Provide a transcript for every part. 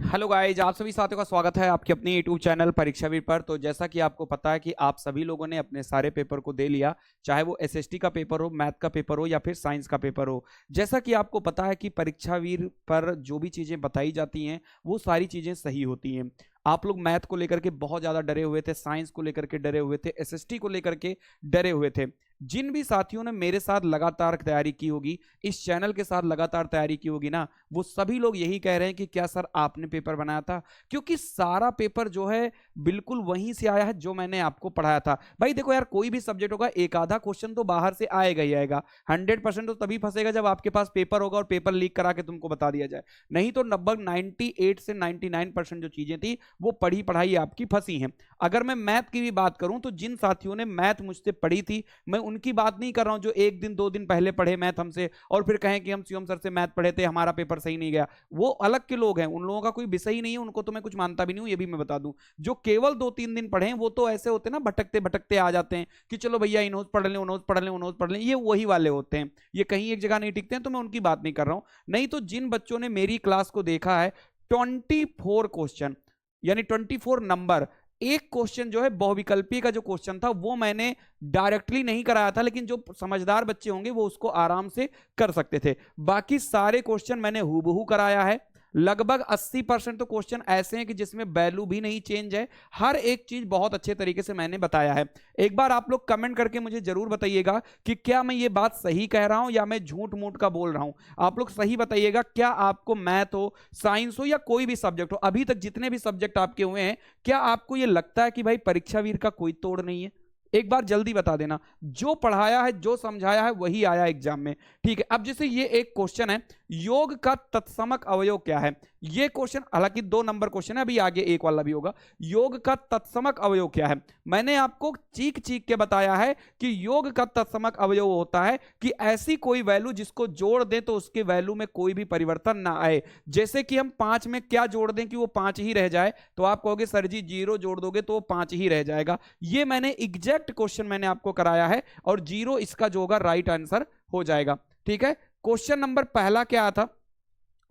Hello guys, आप सभी साथियों का स्वागत है आपके अपने यूट्यूब चैनल परीक्षावीर पर। तो जैसा कि आपको पता है कि आप सभी लोगों ने अपने सारे पेपर को दे लिया, चाहे वो एसएसटी का पेपर हो, मैथ का पेपर हो या फिर साइंस का पेपर हो। जैसा कि आपको पता है कि परीक्षावीर पर जो भी चीज़ें बताई जाती हैं वो सारी चीज़ें सही होती हैं। आप लोग मैथ को लेकर के बहुत ज़्यादा डरे हुए थे, साइंस को लेकर के डरे हुए थे, एसएसटी को लेकर के डरे हुए थे। जिन भी साथियों ने मेरे साथ लगातार तैयारी की होगी, इस चैनल के साथ लगातार तैयारी की होगी ना, वो सभी लोग यही कह रहे हैं कि क्या सर आपने पेपर बनाया था, क्योंकि सारा पेपर जो है बिल्कुल वहीं से आया है जो मैंने आपको पढ़ाया था। भाई देखो यार, कोई भी सब्जेक्ट होगा एक आधा क्वेश्चन तो बाहर से आएगा ही आएगा। 100% तो तभी फंसेगा जब आपके पास पेपर होगा और पेपर लीक करा के तुमको बता दिया जाए। नहीं तो लगभग 98 से 99% जो चीजें थी वो पढ़ी पढ़ाई आपकी फंसी हैं। अगर मैं मैथ की भी बात करूं तो जिन साथियों ने मैथ मुझसे पढ़ी थी, मैं उनकी बात नहीं कर रहा हूं जो एक दिन दो दिन पहले पढ़े मैथ हमसे और फिर कहें कि हम शिवम सर से मैथ पढ़े थे, हमारा पेपर सही नहीं गया। वो अलग के लोग हैं, उन लोगों का कोई विषय ही नहीं है, उनको तो मैं कुछ मानता भी नहीं हूं, ये भी मैं बता दूं। जो केवल 2-3 दिन पढ़े हैं वो तो ऐसे होते हैं ना, भटकते भटकते आ जाते हैं कि चलो भैया इन नोट्स पढ़ लें, नोट्स पढ़ लें, नोट्स पढ़ लें। ये वही वाले होते हैं, ये कहीं एक जगह नहीं टिकते हैं, तो मैं उनकी बात नहीं कर रहा हूं। नहीं तो जिन बच्चों ने मेरी क्लास को देखा है, 24 क्वेश्चन यानी 24 नंबर, एक क्वेश्चन जो है बहुविकल्पी का जो क्वेश्चन था वो मैंने डायरेक्टली नहीं कराया था, लेकिन जो समझदार बच्चे होंगे वो उसको आराम से कर सकते थे। बाकी सारे क्वेश्चन मैंने हूबहू कराया है। लगभग 80% तो क्वेश्चन ऐसे हैं कि जिसमें वैल्यू भी नहीं चेंज है। हर एक चीज बहुत अच्छे तरीके से मैंने बताया है। एक बार आप लोग कमेंट करके मुझे जरूर बताइएगा कि क्या मैं ये बात सही कह रहा हूं या मैं झूठ मूठ का बोल रहा हूं। आप लोग सही बताइएगा, क्या आपको मैथ हो, साइंस हो या कोई भी सब्जेक्ट हो, अभी तक जितने भी सब्जेक्ट आपके हुए हैं, क्या आपको ये लगता है कि भाई परीक्षावीर का कोई तोड़ नहीं है? एक बार जल्दी बता देना। जो पढ़ाया है, जो समझाया है वही आया एग्जाम में। ठीक है, अब जैसे ये एक क्वेश्चन है, योग का तत्समक अवयव क्या है। ये क्वेश्चन हालांकि 2 नंबर क्वेश्चन है, अभी आगे एक वाला भी होगा। योग का तत्समक अवयव क्या है? मैंने आपको चीख चीख के बताया है कि योग का तत्समक अवयव होता है कि ऐसी कोई वैल्यू जिसको जोड़ दें तो उसके वैल्यू में कोई भी परिवर्तन ना आए। जैसे कि हम 5 में क्या जोड़ दें कि वो 5 ही रह जाए, तो आप कहोगे सर जी 0 जोड़ दोगे तो वो 5 ही रह जाएगा। ये मैंने एग्जैक्ट क्वेश्चन मैंने आपको कराया है और 0 इसका जो होगा राइट आंसर हो जाएगा। ठीक है, क्वेश्चन नंबर पहला क्या था,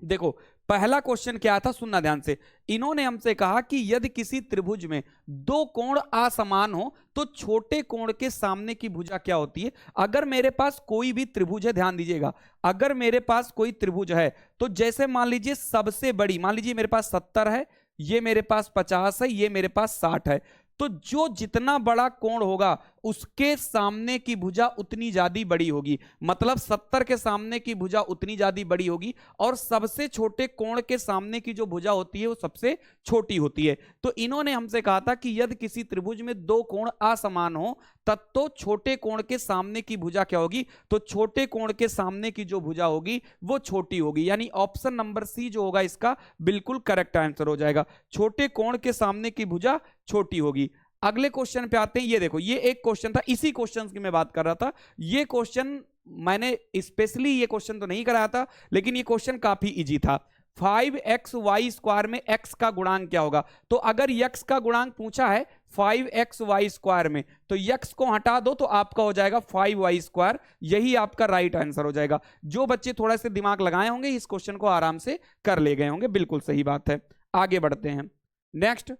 देखो पहला क्वेश्चन क्या था, सुनना ध्यान से। इन्होंने हमसे कहा कि यदि किसी त्रिभुज में 2 कोण असमान हो तो छोटे कोण के सामने की भुजा क्या होती है। अगर मेरे पास कोई भी त्रिभुज है, ध्यान दीजिएगा, अगर मेरे पास कोई त्रिभुज है तो जैसे मान लीजिए सबसे बड़ी, मान लीजिए मेरे पास 70 है, ये मेरे पास 50 है, ये मेरे पास 60 है, तो जो जितना बड़ा कोण होगा उसके सामने की भुजा उतनी ज्यादा बड़ी होगी। मतलब 70 के सामने की भुजा उतनी ज्यादा बड़ी होगी और सबसे छोटे कोण के सामने की जो भुजा होती है वो सबसे छोटी होती है। तो इन्होंने हमसे कहा था कि यदि किसी त्रिभुज में 2 कोण असमान हो तब तो छोटे कोण के सामने की भुजा क्या होगी, तो छोटे कोण के सामने की जो भुजा होगी वो छोटी होगी। यानी ऑप्शन नंबर सी जो होगा इसका बिल्कुल करेक्ट आंसर हो जाएगा। छोटे कोण के सामने की भुजा छोटी होगी। अगले क्वेश्चन पे आते हैं। ये देखो, ये एक क्वेश्चन था, इसी क्वेश्चन की मैं बात कर रहा था। ये क्वेश्चन मैंने स्पेशली ये क्वेश्चन तो नहीं कराया था, लेकिन ये क्वेश्चन काफी इजी था। 5xy² में x का गुणांक क्या होगा। तो अगर x का गुणांक पूछा है 5xy² में, तो x को हटा दो तो आपका हो जाएगा 5y²। यही आपका राइट आंसर हो जाएगा। जो बच्चे थोड़ा से दिमाग लगाए होंगे इस क्वेश्चन को आराम से कर ले गए होंगे। बिल्कुल सही बात है। आगे बढ़ते हैं। नेक्स्ट,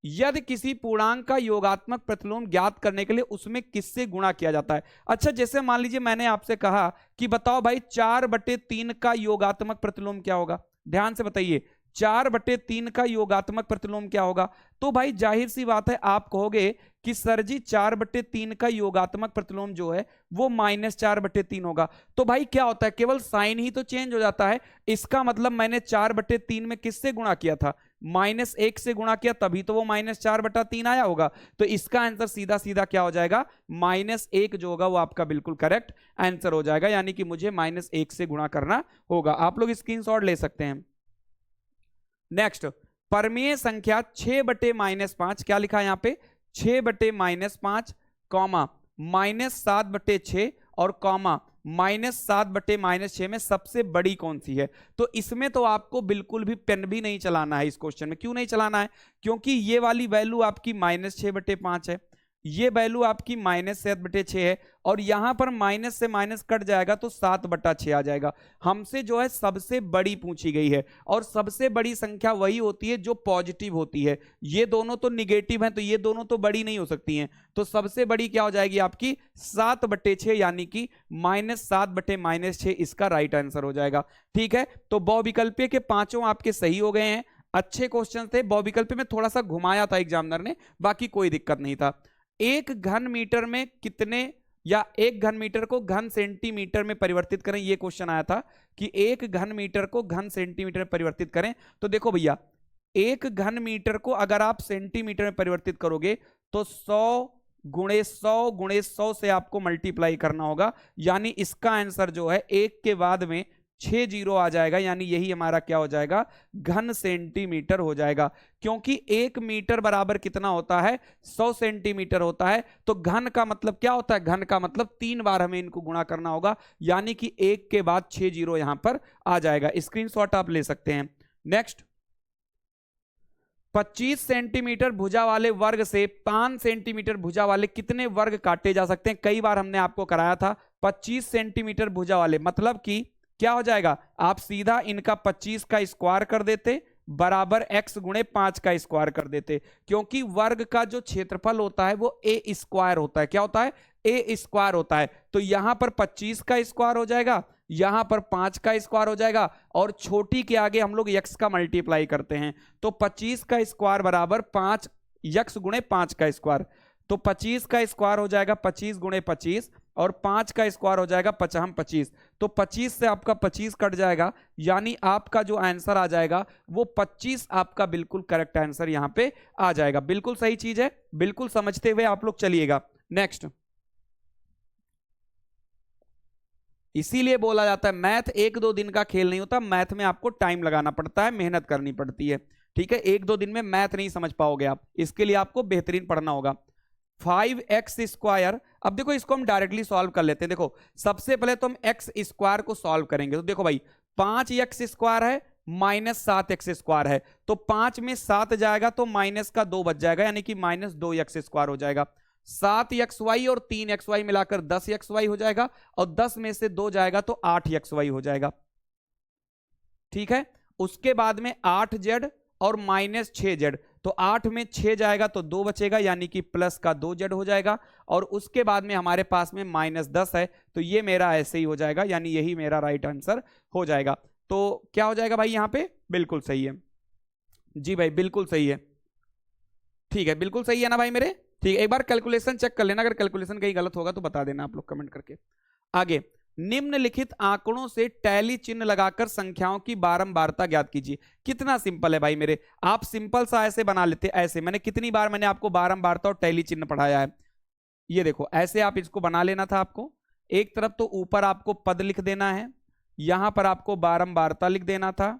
यदि किसी पूर्णांक का योगात्मक प्रतिलोम ज्ञात करने के लिए उसमें किससे गुणा किया जाता है। अच्छा, जैसे मान लीजिए मैंने आपसे कहा कि बताओ भाई 4/3 का योगात्मक प्रतिलोम क्या होगा। ध्यान से बताइए, 4/3 का योगात्मक प्रतिलोम क्या होगा। तो भाई जाहिर सी बात है, आप कहोगे कि सर जी 4/3 का योगात्मक प्रतिलोम जो है वो -4/3 होगा। तो भाई क्या होता है, केवल साइन ही तो चेंज हो जाता है। इसका मतलब मैंने 4/3 में किससे गुणा किया था, -1 से गुणा किया, तभी तो वो -4/3 आया होगा। तो इसका आंसर सीधा सीधा क्या हो जाएगा, -1 जो होगा वो आपका बिल्कुल करेक्ट आंसर हो जाएगा। यानी कि मुझे -1 से गुणा करना होगा। आप लोग स्क्रीनशॉट ले सकते हैं। नेक्स्ट, परमेय संख्या 6/-5, क्या लिखा है यहाँ पे, 6/-5 कॉमा -7/6 और कॉमा -7/-6 में सबसे बड़ी कौन सी है। तो इसमें तो आपको बिल्कुल भी पेन भी नहीं चलाना है इस क्वेश्चन में। क्यों नहीं चलाना है, क्योंकि ये वाली वैल्यू आपकी -6/5 है, ये वैल्यू आपकी -7/6 है, और यहां पर माइनस से माइनस कट जाएगा तो 7/6 आ जाएगा। हमसे जो है सबसे बड़ी पूछी गई है, और सबसे बड़ी संख्या वही होती है जो पॉजिटिव होती है। ये दोनों तो निगेटिव हैं, तो ये दोनों तो बड़ी नहीं हो सकती हैं, तो सबसे बड़ी क्या हो जाएगी आपकी 7/6, यानी कि -7/-6 इसका राइट आंसर हो जाएगा। ठीक है, तो बहुविकल्पीय के पांचों आपके सही हो गए हैं। अच्छे क्वेश्चन थे। बहुविकल्पीय में थोड़ा सा घुमाया था एग्जामिनर ने, बाकी कोई दिक्कत नहीं था। एक घन मीटर में कितने, या एक घन मीटर को घन सेंटीमीटर में परिवर्तित करें, ये क्वेश्चन आया था कि एक घन मीटर को घन सेंटीमीटर में परिवर्तित करें। तो देखो भैया, एक घन मीटर को अगर आप सेंटीमीटर में परिवर्तित करोगे तो 100 × 100 से आपको मल्टीप्लाई करना होगा, यानी इसका आंसर जो है एक के बाद में 6 जीरो आ जाएगा, यानी यही हमारा क्या हो जाएगा, घन सेंटीमीटर हो जाएगा। क्योंकि 1 मीटर बराबर कितना होता है, 100 सेंटीमीटर होता है। तो घन का मतलब क्या होता है, घन का मतलब 3 बार हमें इनको गुणा करना होगा, यानी कि 1 के बाद 6 जीरो यहां पर आ जाएगा। स्क्रीनशॉट आप ले सकते हैं। नेक्स्ट, 25 सेंटीमीटर भुजा वाले वर्ग से 5 सेंटीमीटर भुजा वाले कितने वर्ग काटे जा सकते हैं। कई बार हमने आपको कराया था। 25 सेंटीमीटर भुजा वाले मतलब कि क्या हो जाएगा, आप सीधा इनका 25 का स्क्वायर कर देते बराबर x × 5 का स्क्वायर कर देते, क्योंकि वर्ग का जो क्षेत्रफल होता है वो a स्क्वायर होता है। क्या होता है, a स्क्वायर होता है। तो यहां पर 25 का स्क्वायर हो जाएगा, यहां पर 5 का स्क्वायर हो जाएगा, और छोटी के आगे हम लोग x का मल्टीप्लाई करते हैं। तो 25 का स्क्वायर बराबर 5 x × 5 का स्क्वायर। तो 25 का स्क्वायर हो जाएगा 25 × 25, और 5 का स्क्वायर हो जाएगा 25। तो 25 से आपका 25 कट जाएगा, यानी आपका जो आंसर आ जाएगा वो 25 आपका बिल्कुल करेक्ट आंसर यहां पे आ जाएगा। बिल्कुल सही चीज है, बिल्कुल समझते हुए आप लोग चलिएगा। नेक्स्ट, इसीलिए बोला जाता है मैथ 1-2 दिन का खेल नहीं होता, मैथ में आपको टाइम लगाना पड़ता है, मेहनत करनी पड़ती है। ठीक है, 1-2 दिन में मैथ नहीं समझ पाओगे आप, इसके लिए आपको बेहतरीन पढ़ना होगा। 5x², अब देखो इसको हम डायरेक्टली सॉल्व कर लेते हैं। देखो सबसे पहले तो हम x² को सॉल्व करेंगे। तो देखो भाई 5x² है -7x² है, तो 5 में 7 जाएगा तो माइनस का 2 बच जाएगा, यानी कि -2x² हो जाएगा। 7xy और 3xy मिलाकर 10xy हो जाएगा, और 10 में से 2 जाएगा तो 8xy हो जाएगा। ठीक है, उसके बाद में 8z और -6z, तो 8 में 6 जाएगा तो 2 बचेगा, यानी कि प्लस का 2z हो जाएगा। और उसके बाद में हमारे पास में -10 है, तो ये मेरा ऐसे ही हो जाएगा, यानी यही मेरा राइट आंसर हो जाएगा। तो क्या हो जाएगा भाई, यहां पे बिल्कुल सही है जी भाई, बिल्कुल सही है। ठीक है, बिल्कुल सही है ना भाई मेरे। ठीक है, एक बार कैलकुलेशन चेक कर लेना, अगर कैलकुलेशन कहीं गलत होगा तो बता देना आप लोग कमेंट करके। आगे, निम्नलिखित आंकड़ों से टैली चिन्ह लगाकर संख्याओं की बारंबारता ज्ञात कीजिए। कितना सिंपल है भाई मेरे, आप सिंपल सा ऐसे बना लेते। ऐसे मैंने कितनी बार मैंने आपको बारंबारता और टैली चिन्ह पढ़ाया है। ये देखो ऐसे आप इसको बना लेना था आपको। एक तरफ तो ऊपर आपको पद लिख देना है, यहां पर आपको बारंबारता लिख देना था,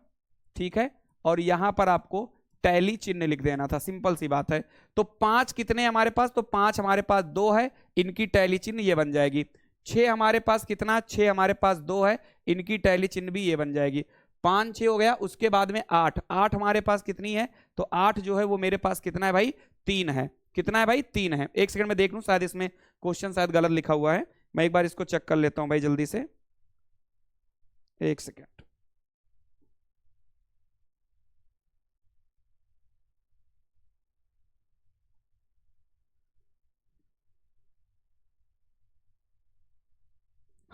ठीक है, और यहां पर आपको टैली चिन्ह लिख देना था। सिंपल सी बात है। तो 5 कितने हमारे पास, तो 5 हमारे पास 2 है, इनकी टैली चिन्ह ये बन जाएगी। 6 हमारे पास कितना, 6 हमारे पास 2 है, इनकी टैली चिन्ह भी ये बन जाएगी। 5 6 हो गया। उसके बाद में 8 हमारे पास कितनी है, तो 8 जो है वो मेरे पास कितना है भाई, 3 है। कितना है भाई, 3 है। एक सेकंड में देख लूं, शायद इसमें क्वेश्चन शायद गलत लिखा हुआ है, मैं एक बार इसको चेक कर लेता हूं भाई जल्दी से, एक सेकेंड।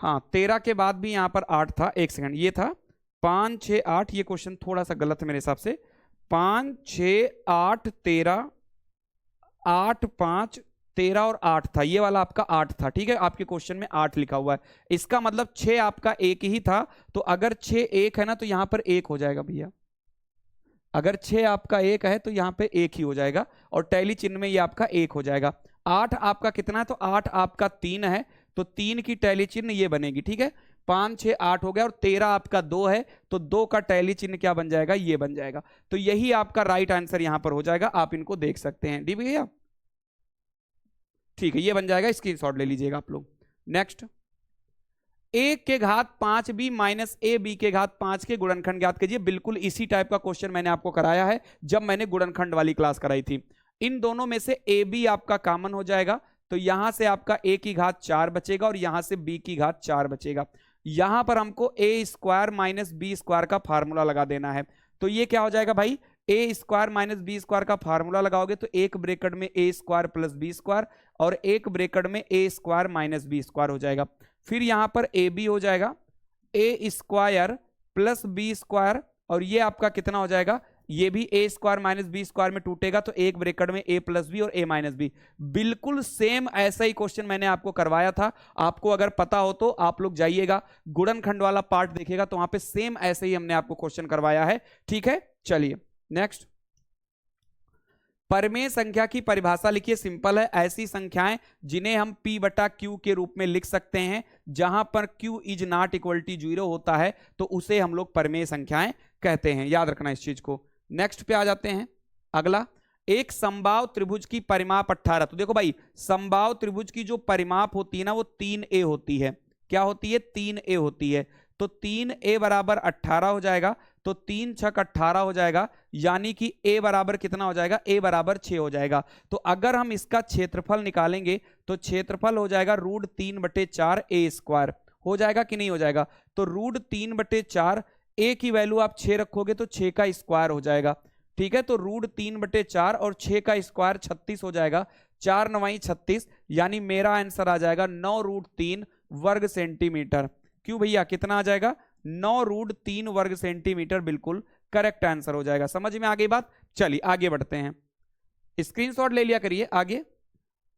हाँ, 13 के बाद भी यहां पर 8 था। एक सेकंड, ये था 5 6 8, ये क्वेश्चन थोड़ा सा गलत है मेरे हिसाब से। 5 6 8 13, 8 5 13 और 8 था, ये वाला आपका 8 था। ठीक है, आपके क्वेश्चन में 8 लिखा हुआ है, इसका मतलब 6 आपका एक ही था। तो अगर 6 एक है ना, तो यहां पर 1 हो जाएगा भैया। अगर 6 आपका 1 है तो यहां पे 1 ही हो जाएगा, और टैली चिन्ह में ये आपका 1 हो जाएगा। 8 आपका कितना है, तो 8 आपका 3 है, तो 3 की टैली चिन्ह ये बनेगी। ठीक है, 5 6 8 हो गया, और 13 आपका 2 है, तो 2 का टैली चिन्ह क्या बन जाएगा, ये बन जाएगा। तो यही आपका राइट आंसर यहां पर हो जाएगा, आप इनको देख सकते हैं। डी भैया, ठीक है, ये बन जाएगा, स्क्रीनशॉट ले लीजिएगा आप लोग। नेक्स्ट, 1 के घात 5b माइनस ab के घात 5 के गुणनखंड ज्ञात कीजिए। बिल्कुल इसी टाइप का क्वेश्चन मैंने आपको कराया है जब मैंने गुणनखंड वाली क्लास कराई थी। इन दोनों में से ए बी आपका कॉमन हो जाएगा, तो यहां से आपका ए की घात 4 बचेगा और यहां से बी की घात 4 बचेगा। यहां पर हमको ए स्क्वायर माइनस बी स्क्वायर का फार्मूला लगा देना है। तो ये क्या हो जाएगा भाई, ए स्क्वायर माइनस बी स्क्वायर का फार्मूला लगाओगे तो एक ब्रैकेट में ए स्क्वायर प्लस बी स्क्वायर और एक ब्रैकेट में ए स्क्वायर माइनस बी स्क्वायर हो जाएगा। फिर यहां पर ए बी हो जाएगा ए स्क्वायर प्लस बी स्क्वायर और ये आपका कितना हो जाएगा, ये भी ए स्क्वायर माइनस बी स्क्वायर में टूटेगा तो एक ब्रैकेट में ए प्लस बी और ए माइनस बी। बिल्कुल सेम ऐसा ही क्वेश्चन मैंने आपको करवाया था, आपको अगर पता हो तो आप लोग जाइएगा गुणनखंड वाला पार्ट देखिएगा, तो वहां पे सेम ऐसे ही हमने आपको क्वेश्चन करवाया है। ठीक है, चलिए नेक्स्ट। परमेय संख्या की परिभाषा लिखिए, सिंपल है, ऐसी संख्याएं जिन्हें हम p बटा क्यू के रूप में लिख सकते हैं, जहां पर q is not equal to 0 होता है तो उसे हम लोग परमेय संख्याएं कहते हैं, याद रखना इस चीज को। नेक्स्ट पे आ जाते हैं, अगला, एक समबाहु त्रिभुज की परिमाप 18। तो देखो भाई, समबाहु त्रिभुज की जो परिमाप होती है ना वो 3a होती है। क्या होती है, 3a होती है। तो 3a बराबर 18 हो जाएगा, तो 3 छक 18 हो जाएगा, यानी कि a बराबर कितना हो जाएगा, a बराबर 6 हो जाएगा। तो अगर हम इसका क्षेत्रफल निकालेंगे तो क्षेत्रफल हो जाएगा √3/4 a स्क्वायर, हो जाएगा कि नहीं हो जाएगा। तो √3/4, a की वैल्यू आप 6 रखोगे तो 6 का स्क्वायर हो जाएगा। ठीक है, तो √3/4 और 6 का स्क्वायर 36 हो जाएगा, 4 9 36, यानी मेरा आंसर आ जाएगा 9√3 वर्ग सेंटीमीटर। क्यों भैया, कितना आ जाएगा, 9√3 वर्ग सेंटीमीटर, बिल्कुल करेक्ट आंसर हो जाएगा। समझ में आ गई बात। चलिए आगे बढ़ते हैं, स्क्रीनशॉट ले लिया करिए। आगे,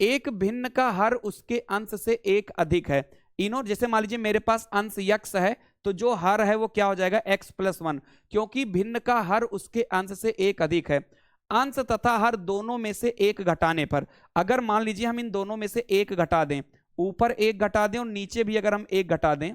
एक भिन्न का हर उसके अंश से एक अधिक है। इनो, जैसे मान लीजिए मेरे पास अंश x है तो जो हर है वो क्या हो जाएगा, x + 1, क्योंकि भिन्न का हर उसके अंश से एक अधिक है। अंश तथा हर दोनों में से एक घटाने पर, अगर मान लीजिए हम इन दोनों में से एक घटा दें, ऊपर एक घटा दें और नीचे भी अगर हम एक घटा दें,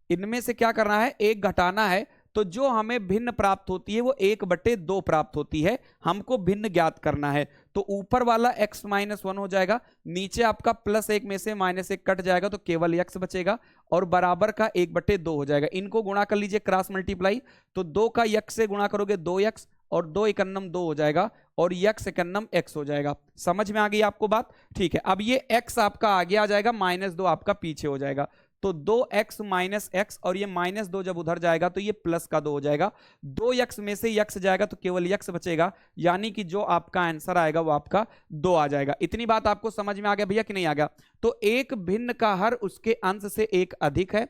इनमें से क्या करना है, एक घटाना है, तो जो हमें भिन्न प्राप्त होती है वो 1/2 प्राप्त होती है। हमको भिन्न ज्ञात करना है, तो ऊपर वाला x - 1 हो जाएगा, नीचे आपका +1 में से -1 कट जाएगा तो केवल x बचेगा और बराबर का 1/2 हो जाएगा। इनको गुणा कर लीजिए, क्रॉस मल्टीप्लाई, तो 2 का x से गुणा करोगे 2x और 2 × 2 हो जाएगा और x × x हो जाएगा। समझ में आ गई आपको बात। ठीक है, अब ये x आपका आगे आ जाएगा, -2 आपका पीछे हो जाएगा, तो 2x - x और ये -2 जब उधर जाएगा तो ये +2 हो जाएगा। 2x में से x जाएगा तो केवल x बचेगा, यानी कि जो आपका आंसर आएगा वो आपका 2 आ जाएगा। इतनी बात आपको समझ में आ गया भैया कि नहीं आ गया। तो एक भिन्न का हर उसके अंश से एक अधिक है,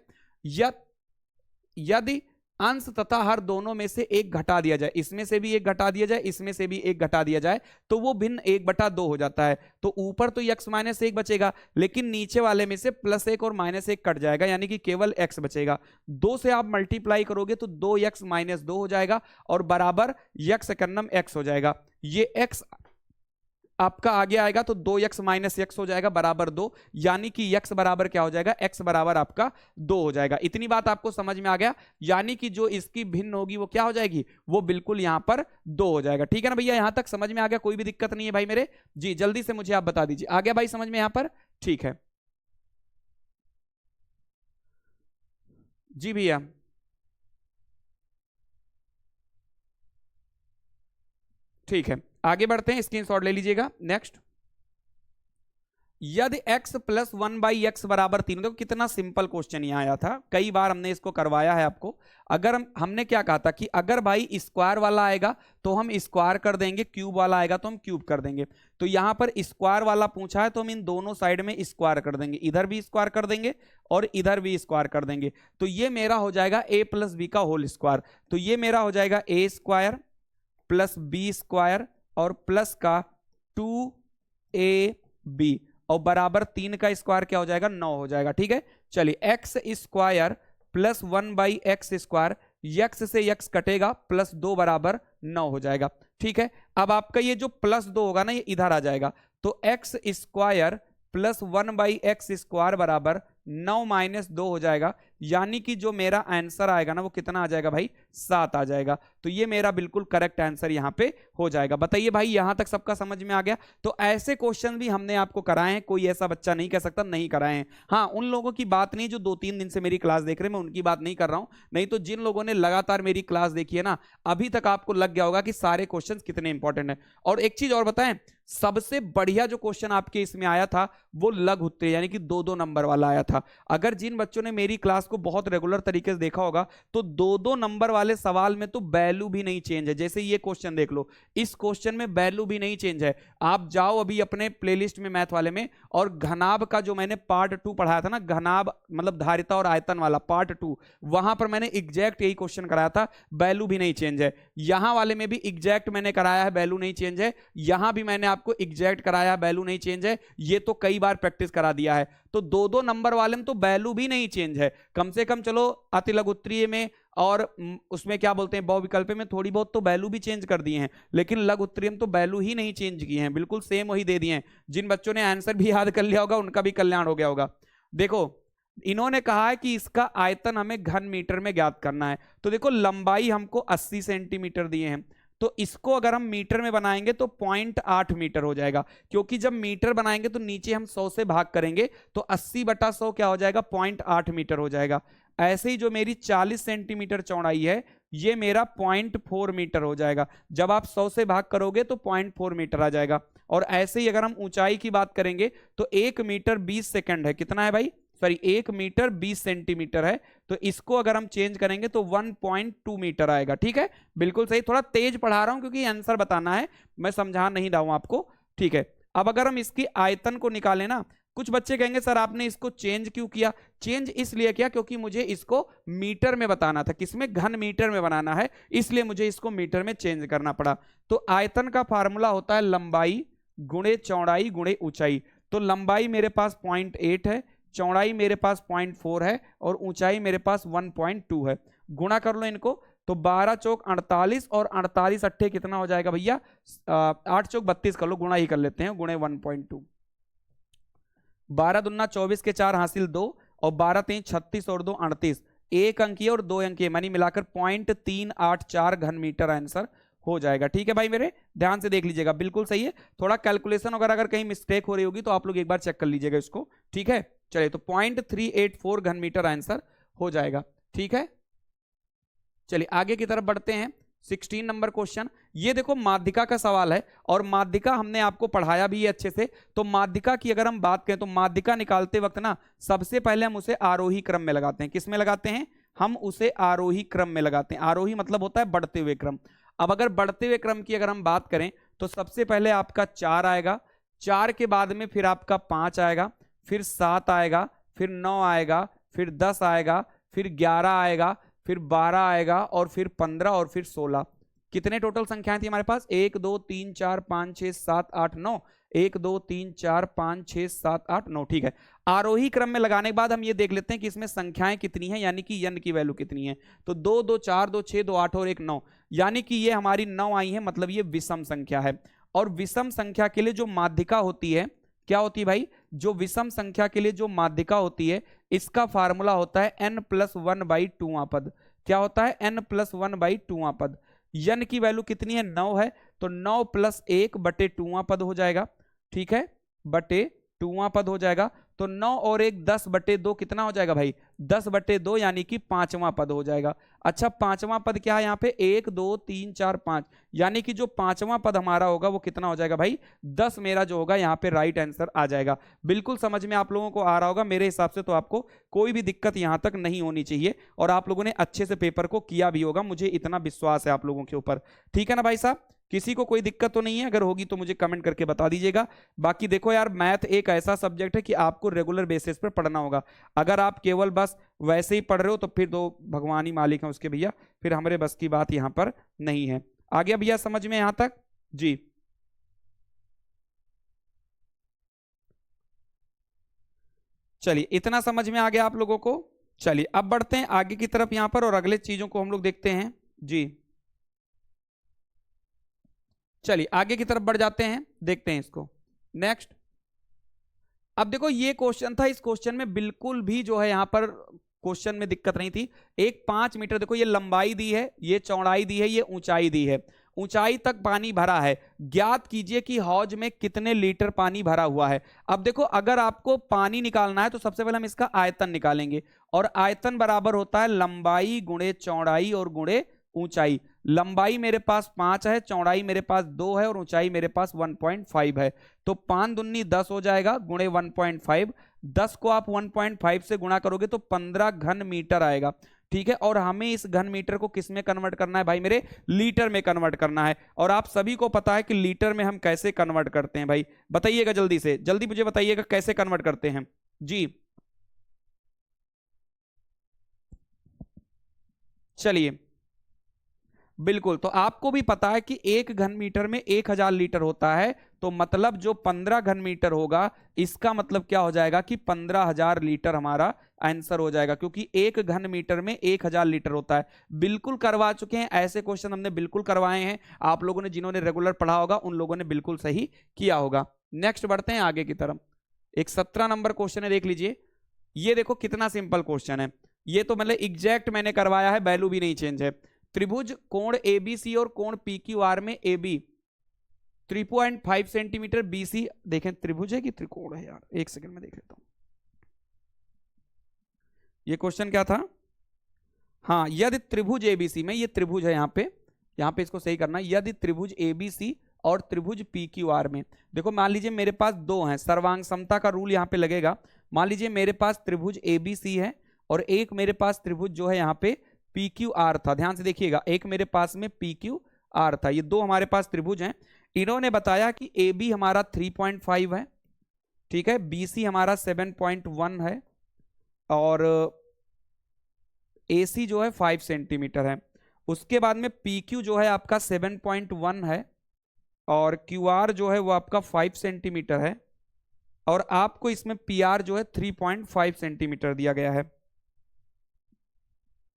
यदि अंश तथा हर दोनों में से एक घटा दिया जाए, इसमें से भी एक घटा दिया जाए, इसमें से भी एक घटा दिया जाए, तो वो भिन्न 1/2 हो जाता है। तो ऊपर तो x - 1 बचेगा, लेकिन नीचे वाले में से +1 और -1 कट जाएगा, यानी कि केवल x बचेगा। 2 से आप मल्टीप्लाई करोगे तो 2x - 2 हो जाएगा और बराबर x × x हो जाएगा। ये x आपका आगे आएगा तो 2x - x हो जाएगा बराबर 2, यानी कि x बराबर क्या हो जाएगा, x बराबर आपका 2 हो जाएगा। इतनी बात आपको समझ में आ गया, यानी कि जो इसकी भिन्न होगी वो क्या हो जाएगी, वो बिल्कुल यहां पर 2 हो जाएगा। ठीक है ना भैया, यहां तक समझ में आ गया, कोई भी दिक्कत नहीं है भाई मेरे जी, जल्दी से मुझे आप बता दीजिए, आ गया भाई समझ में यहां पर। ठीक है जी भैया, ठीक है आगे बढ़ते हैं, स्क्रीनशॉट ले लीजिएगा। नेक्स्ट, यदि x + 1/x बराबर 3, देखो कितना सिंपल क्वेश्चन यहाँ आया था, कई बार हमने इसको करवाया है आपको। अगर हमने क्या कहा था कि अगर भाई स्क्वायर वाला आएगा तो हम स्क्वायर कर देंगे, क्यूब वाला आएगा तो हम क्यूब कर देंगे। तो यहाँ पर स्क्वायर वाला पूछा है तो हम इन दोनों साइड में स्क्वायर कर देंगे, इधर भी स्क्वायर कर देंगे और इधर भी स्क्वायर कर देंगे। तो ये मेरा हो जाएगा a + b का होल स्क्वायर, तो ये मेरा हो जाएगा a² + b² और प्लस का 2ab और बराबर 3 का स्क्वायर क्या हो जाएगा, 9 हो जाएगा। ठीक है, चलिए x² + 1/x², x से x कटेगा, +2 बराबर 9 हो जाएगा। ठीक है, अब आपका ये जो +2 होगा ना ये इधर आ जाएगा, तो x² + 1/x² बराबर 9 - 2 हो जाएगा, यानी कि जो मेरा आंसर आएगा ना वो कितना आ जाएगा भाई, 7 आ जाएगा। तो ये मेरा बिल्कुल करेक्ट आंसर यहाँ पे हो जाएगा। बताइए भाई यहां तक सबका समझ में आ गया। तो ऐसे क्वेश्चन भी हमने आपको कराए हैं, कोई ऐसा बच्चा नहीं कह सकता नहीं कराए हैं। हाँ, उन लोगों की बात नहीं जो 2-3 दिन से मेरी क्लास देख रहे हैं, मैं उनकी बात नहीं कर रहा हूं। नहीं तो जिन लोगों ने लगातार मेरी क्लास देखी है ना, अभी तक आपको लग गया होगा कि सारे क्वेश्चन कितने इंपॉर्टेंट है। और एक चीज और बताएं, सबसे बढ़िया जो क्वेश्चन आपके इसमें आया था वो लघु उत्तरीय यानी कि 2-2 नंबर वाला आया था। अगर जिन बच्चों ने मेरी क्लास को बहुत रेगुलर तरीके से देखा होगा तो 2-2 नंबर वाले सवाल में तो वैल्यू भी नहीं चेंज है। जैसे ये क्वेश्चन देख लो, इस क्वेश्चन में वैल्यू भी नहीं चेंज है। आप जाओ अभी अपने प्लेलिस्ट में मैथ वाले में, और घनाभ का जो मैंने पार्ट 2 पढ़ाया था ना, घनाभ मतलब धारिता और आयतन वाला पार्ट 2, वहां पर मैंने एग्जैक्ट यही क्वेश्चन कराया था, वैल्यू भी नहीं चेंज है। यहां वाले में भी एग्जैक्ट मैंने कराया है, वैल्यू नहीं चेंज है। यहां भी मैंने आपको एग्जैक्ट कराया, वैल्यू नहीं चेंज है। ये तो कई बार प्रैक्टिस करा दिया है। तो 2-2 नंबर वाले में तो वैल्यू भी नहीं चेंज है। कम से कम चलो अति लघु उत्तरीय में और उसमें क्या बोलते हैं बहुविकल्प में थोड़ी बहुत तो वैल्यू भी चेंज कर दिए हैं, लेकिन लघु उत्तरीय में तो वैल्यू ही नहीं चेंज की है, बिल्कुल सेम वही दे दिए हैं। जिन बच्चों ने आंसर भी याद कर लिया होगा उनका भी कल्याण हो गया होगा। देखो इन्होंने कहा है कि इसका आयतन हमें घन मीटर में ज्ञात करना है। तो देखो लंबाई हमको 80 सेंटीमीटर दिए हैं, तो इसको अगर हम मीटर में बनाएंगे तो 0.8 मीटर हो जाएगा, क्योंकि जब मीटर बनाएंगे तो नीचे हम 100 से भाग करेंगे तो 80/100 क्या हो जाएगा, 0.8 मीटर हो जाएगा। ऐसे ही जो मेरी 40 सेंटीमीटर चौड़ाई है ये मेरा 0.4 मीटर हो जाएगा। जब आप 100 से भाग करोगे तो 0.4 मीटर आ जाएगा। और ऐसे ही अगर हम ऊंचाई की बात करेंगे तो 1 मीटर 20 सेकंड है, कितना है भाई, सॉरी 1 मीटर 20 सेंटीमीटर है, तो इसको अगर हम चेंज करेंगे तो 1.2 मीटर आएगा। ठीक है, बिल्कुल सही। थोड़ा तेज पढ़ा रहा हूं क्योंकि आंसर बताना है, मैं समझा नहीं रहा हूं आपको। ठीक है, अब अगर हम इसकी आयतन को निकालें ना, कुछ बच्चे कहेंगे सर आपने इसको चेंज क्यों किया। चेंज इसलिए किया क्योंकि मुझे इसको मीटर में बताना था, किसमें, घन मीटर में बनाना है, इसलिए मुझे इसको मीटर में चेंज करना पड़ा। तो आयतन का फार्मूला होता है लंबाई गुणे चौड़ाई गुणे ऊंचाई। तो लंबाई मेरे पास 0.8 है, चौड़ाई मेरे पास 0.4 है और ऊंचाई मेरे पास 1.2 है। गुणा कर लो इनको, तो 12 चौक 48 और 48 अट्ठे कितना हो जाएगा भैया, 8 चौक 32 कर लो, गुणा ही कर लेते हैं, गुणे 1.2। 12 दूना 24 के 4 हासिल 2 और 12 3 36 और 2 38, एक अंकीय और 2 अंकीय मानी मिलाकर 0.384 घन मीटर आंसर हो जाएगा। ठीक है भाई, मेरे ध्यान से देख लीजिएगा, बिल्कुल सही है। थोड़ा कैलकुलेशन वगैरह अगर कहीं मिस्टेक हो रही होगी तो आप लोग एक बार चेक कर लीजिएगा इसको। ठीक है, चलिए तो 0.384 घन मीटर आंसर हो जाएगा। ठीक है, चलिए आगे की तरफ बढ़ते हैं। 16 नंबर क्वेश्चन, ये देखो माध्यिका का सवाल है और माध्यिका हमने आपको पढ़ाया भी है अच्छे से। तो माध्यिका की अगर हम बात करें तो माध्यिका निकालते वक्त ना सबसे पहले हम उसे आरोही क्रम में लगाते हैं। किस में लगाते हैं, हम उसे आरोही क्रम में लगाते हैं। आरोही मतलब होता है बढ़ते हुए क्रम। अब अगर बढ़ते हुए क्रम की अगर हम बात करें तो सबसे पहले आपका 4 आएगा, 4 के बाद में फिर आपका 5 आएगा, फिर 7 आएगा, फिर 9 आएगा, फिर 10 आएगा, फिर 11 आएगा, फिर 12 आएगा और फिर 15 और फिर 16। कितने टोटल संख्याएं थी हमारे पास, 1 2 3 4 5 6 7 8 9, 1 2 3 4 5 6 7 8 9। ठीक है, आरोही क्रम में लगाने के बाद हम ये देख लेते हैं कि इसमें संख्याएं कितनी हैं, यानी कि n की वैल्यू कितनी है। तो 2 2 4 2 6 2 8 और 1 9, यानी कि ये हमारी 9 आई है, मतलब ये विषम संख्या है। और विषम संख्या के लिए जो माध्यिका होती है, क्या होती है भाई, जो विषम संख्या के लिए जो माध्यिका होती है इसका फार्मूला होता है n+1/2वां पद। क्या होता है, n+1/2वां पद। n की वैल्यू कितनी है, 9 है, तो 9 + 1/2वां पद हो जाएगा। ठीक है, बटे 2वां पद हो जाएगा। तो 9 और 1 10/2 कितना हो जाएगा भाई, 10/2 यानी कि 5वां पद हो जाएगा। अच्छा 5वां पद क्या है यहाँ पे, 1 2 3 4 5, यानी कि जो 5वां पद हमारा होगा वो कितना हो जाएगा भाई, 10 मेरा जो होगा यहाँ पे राइट आंसर आ जाएगा। बिल्कुल समझ में आप लोगों को आ रहा होगा मेरे हिसाब से, तो आपको कोई भी दिक्कत यहाँ तक नहीं होनी चाहिए और आप लोगों ने अच्छे से पेपर को किया भी होगा, मुझे इतना विश्वास है आप लोगों के ऊपर। ठीक है ना भाई साहब, किसी को कोई दिक्कत तो नहीं है, अगर होगी तो मुझे कमेंट करके बता दीजिएगा। बाकी देखो यार, मैथ एक ऐसा सब्जेक्ट है कि आपको रेगुलर बेसिस पर पढ़ना होगा। अगर आप केवल बस वैसे ही पढ़ रहे हो तो फिर तो भगवान ही मालिक है उसके भैया, फिर हमारे बस की बात यहाँ पर नहीं है। आ गया भैया समझ में यहाँ तक जी। चलिए इतना समझ में आ गया आप लोगों को। चलिए अब बढ़ते हैं आगे की तरफ यहाँ पर और अगले चीजों को हम लोग देखते हैं जी। चलिए आगे की तरफ बढ़ जाते हैं, देखते हैं इसको नेक्स्ट। अब देखो ये क्वेश्चन था, इस क्वेश्चन में बिल्कुल भी जो है यहाँ पर क्वेश्चन में दिक्कत नहीं थी। एक 5 मीटर, देखो ये लंबाई दी है, ये चौड़ाई दी है, ये ऊंचाई दी है, ऊंचाई तक पानी भरा है। ज्ञात कीजिए कि हौज में कितने लीटर पानी भरा हुआ है। अब देखो अगर आपको पानी निकालना है तो सबसे पहले हम इसका आयतन निकालेंगे, और आयतन बराबर होता है लंबाई गुणे चौड़ाई और गुणे ऊंचाई। लंबाई मेरे पास 5 है, चौड़ाई मेरे पास 2 है और ऊंचाई मेरे पास 1.5 है। तो 5 दूनी 10 हो जाएगा गुणे 1.5। 10 को आप 1.5 से गुणा करोगे तो 15 घन मीटर आएगा। ठीक है, और हमें इस घन मीटर को किस में कन्वर्ट करना है भाई मेरे? लीटर में कन्वर्ट करना है। और आप सभी को पता है कि लीटर में हम कैसे कन्वर्ट करते हैं भाई, बताइएगा जल्दी से, जल्दी मुझे बताइएगा कैसे कन्वर्ट करते हैं जी। चलिए बिल्कुल, तो आपको भी पता है कि 1 घन मीटर में 1000 लीटर होता है, तो मतलब जो 15 घन मीटर होगा इसका मतलब क्या हो जाएगा कि 15,000 लीटर हमारा आंसर हो जाएगा, क्योंकि 1 घन मीटर में 1000 लीटर होता है। बिल्कुल करवा चुके हैं ऐसे क्वेश्चन, हमने बिल्कुल करवाए हैं। आप लोगों ने जिन्होंने रेगुलर पढ़ा होगा उन लोगों ने बिल्कुल सही किया होगा। नेक्स्ट बढ़ते हैं आगे की तरफ। एक 17 नंबर क्वेश्चन है, देख लीजिए। ये देखो कितना सिंपल क्वेश्चन है, ये तो मतलब एग्जैक्ट मैंने करवाया है, वैल्यू भी नहीं चेंज है। त्रिभुज कोण एबीसी और कोण पीक्यूआर में AB 3.5 सेंटीमीटर, BC देखें त्रिभुज है कि त्रिकोण है यार, एक सेकंड में देख लेता हूं। ये क्वेश्चन क्या था? हाँ, यदि त्रिभुज एबीसी में, ये त्रिभुज है यहाँ पे इसको सही करना है। यदि त्रिभुज एबीसी और त्रिभुज PQR में, देखो मान लीजिए मेरे पास दो हैं, सर्वांग समता का रूल यहाँ पे लगेगा। मान लीजिए मेरे पास त्रिभुज ABC है और एक मेरे पास त्रिभुज जो है यहाँ पे PQR था। ध्यान से देखिएगा, एक मेरे पास में PQR था। ये दो हमारे पास त्रिभुज हैं। इन्होंने बताया कि AB हमारा 3.5 है, ठीक है, BC हमारा 7.1 है और AC जो है 5 सेंटीमीटर है। उसके बाद में PQ जो है आपका 7.1 है और QR जो है वो आपका 5 सेंटीमीटर है और आपको इसमें PR जो है 3.5 सेंटीमीटर दिया गया है।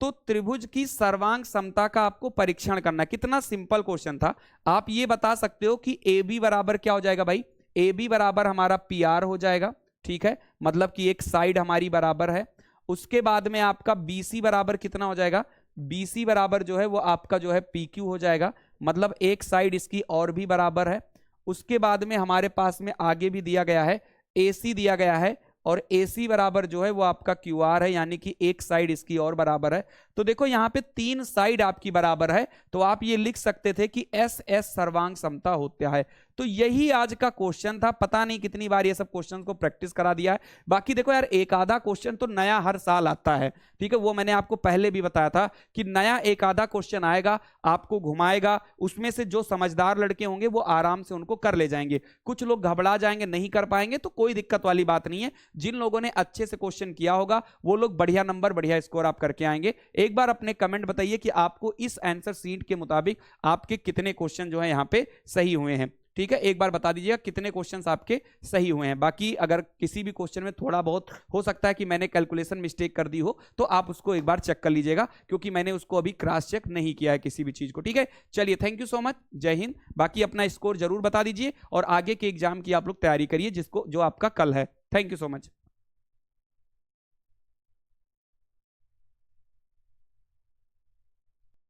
तो त्रिभुज की सर्वांग समता का आपको परीक्षण करना है। कितना सिंपल क्वेश्चन था। आप ये बता सकते हो कि AB बराबर क्या हो जाएगा भाई? AB बराबर हमारा PR हो जाएगा, ठीक है, मतलब कि एक साइड हमारी बराबर है। उसके बाद में आपका BC बराबर कितना हो जाएगा? BC बराबर जो है वो आपका जो है PQ हो जाएगा, मतलब एक साइड इसकी और भी बराबर है। उसके बाद में हमारे पास में आगे भी दिया गया है, AC दिया गया है और AC बराबर जो है वो आपका QR है, यानी कि एक साइड इसकी और बराबर है। तो देखो यहाँ पे 3 साइड आपकी बराबर है, तो आप ये लिख सकते थे कि SS सर्वांग समता होता है। तो यही आज का क्वेश्चन था। पता नहीं कितनी बार ये सब क्वेश्चन को प्रैक्टिस करा दिया है। बाकी देखो यार, एक आधा क्वेश्चन तो नया हर साल आता है, ठीक है, वो मैंने आपको पहले भी बताया था कि नया एक आधा क्वेश्चन आएगा, आपको घुमाएगा, उसमें से जो समझदार लड़के होंगे वो आराम से उनको कर ले जाएंगे। कुछ लोग घबरा जाएंगे, नहीं कर पाएंगे, तो कोई दिक्कत वाली बात नहीं है। जिन लोगों ने अच्छे से क्वेश्चन किया होगा वो लोग बढ़िया नंबर, बढ़िया स्कोर आप करके आएंगे। एक बार अपने कमेंट बताइए कि आपको इस आंसर शीट के मुताबिक आपके कितने क्वेश्चन जो है यहाँ पे सही हुए हैं, ठीक है, एक बार बता दीजिएगा कितने क्वेश्चंस आपके सही हुए हैं। बाकी अगर किसी भी क्वेश्चन में थोड़ा बहुत हो सकता है कि मैंने कैलकुलेशन मिस्टेक कर दी हो तो आप उसको एक बार चेक कर लीजिएगा, क्योंकि मैंने उसको अभी क्रॉस चेक नहीं किया है किसी भी चीज को, ठीक है। चलिए, थैंक यू सो मच, जय हिंद। बाकी अपना स्कोर जरूर बता दीजिए और आगे के एग्जाम की आप लोग तैयारी करिए, जिसको जो आपका कल है। Thank you so much.